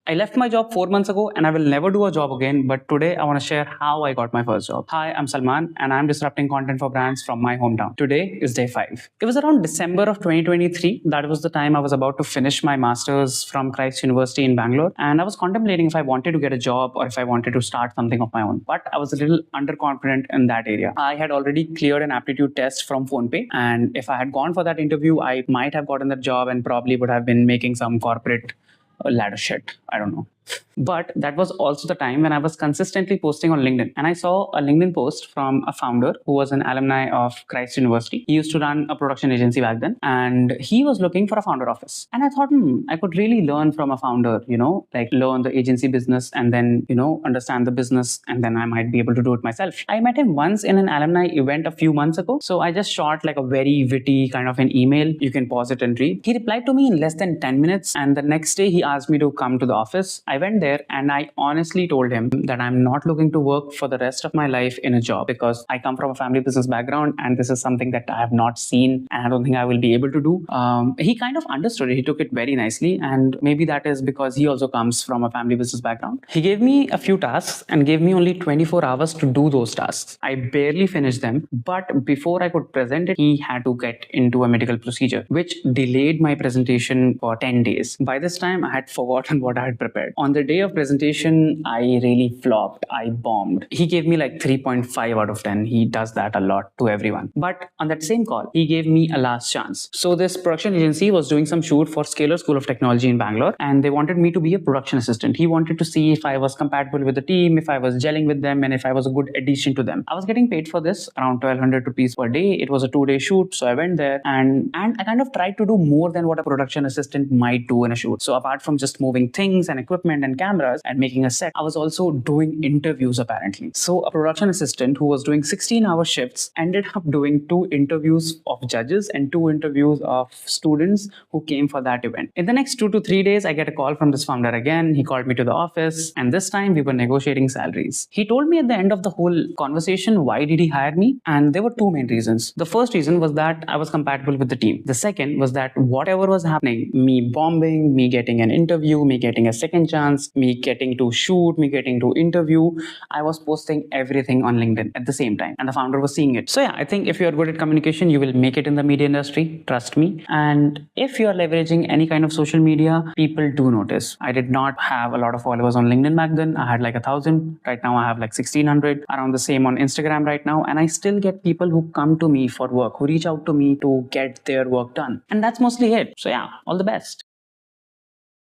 I left my job 4 months ago and I will never do a job again. But today I want to share how I got my first job. Hi, I'm Salman and I'm disrupting content for brands from my hometown. Today is day 5. It was around December of 2023. That was the time I was about to finish my master's from Christ University in Bangalore. And I was contemplating if I wanted to get a job or if I wanted to start something of my own. But I was a little underconfident in that area. I had already cleared an aptitude test from PhonePe. And if I had gone for that interview, I might have gotten the job and probably would have been making some corporate ladder shit. I don't know. But that was also the time when I was consistently posting on LinkedIn. And I saw a LinkedIn post from a founder who was an alumni of Christ University. He used to run a production agency back then. And he was looking for a founder office. And I thought, I could really learn from a founder, like learn the agency business and then, understand the business. And then I might be able to do it myself. I met him once in an alumni event a few months ago. So I just shot like a very witty kind of an email. You can pause it and read. He replied to me in less than 10 minutes. And the next day he asked me to come to the office. I went there and I honestly told him that I'm not looking to work for the rest of my life in a job because I come from a family business background and this is something that I have not seen and I don't think I will be able to do. He kind of understood it. He took it very nicely, and maybe that is because he also comes from a family business background. He gave me a few tasks and gave me only 24 hours to do those tasks. I barely finished them, but before I could present it, he had to get into a medical procedure, which delayed my presentation for 10 days. By this time, I had forgotten what I had prepared. On the day of presentation, I really flopped. I bombed. He gave me like 3.5 out of 10. He does that a lot to everyone. But on that same call, he gave me a last chance. So this production agency was doing some shoot for Scalar School of Technology in Bangalore, and they wanted me to be a production assistant. He wanted to see if I was compatible with the team, if I was gelling with them, and if I was a good addition to them. I was getting paid for this around 1,200 rupees per day. It was a 2-day shoot, so I went there and I kind of tried to do more than what a production assistant might do in a shoot. So apart from just moving things and equipment and cameras and making a set, I was also doing interviews apparently. So a production assistant who was doing 16-hour shifts ended up doing 2 interviews of judges and 2 interviews of students who came for that event. In the next 2 to 3 days, I get a call from this founder again. He called me to the office, and this time we were negotiating salaries. He told me at the end of the whole conversation why did he hire me, and there were 2 main reasons. The first reason was that I was compatible with the team. The second was that whatever was happening, me bombing, me getting an interview, me getting a second chance, me getting to shoot, me getting to interview, I was posting everything on LinkedIn at the same time, and the founder was seeing it. So yeah, I think if you're good at communication, you will make it in the media industry. Trust me. And if you're leveraging any kind of social media, people do notice. I did not have a lot of followers on LinkedIn back then. I had like 1,000. Right now I have like 1,600. Around the same on Instagram right now. And I still get people who come to me for work, who reach out to me to get their work done. And that's mostly it. So yeah, all the best.